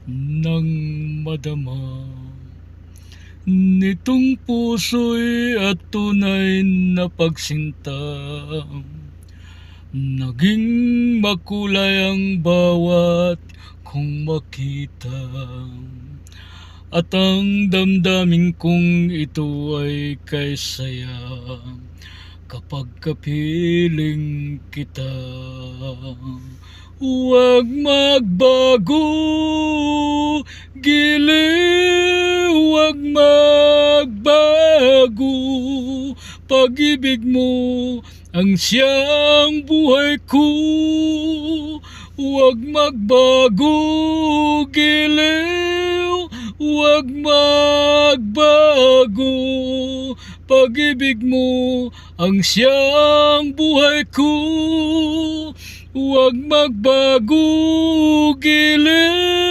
nang madama nitong puso'y at tunay na pagsinta. Naging makulay ang bawat kong makita, at ang damdamin kong ito ay kay saya kapag kapiling kita. Huwag magbago, giliw, huwag magbago. Pag-ibig mo ang siyang buhay ko. Huwag magbago, giliw, huwag magbago. Pag-ibig mo ang siyang buhay ko. Huwag magbago, giliw.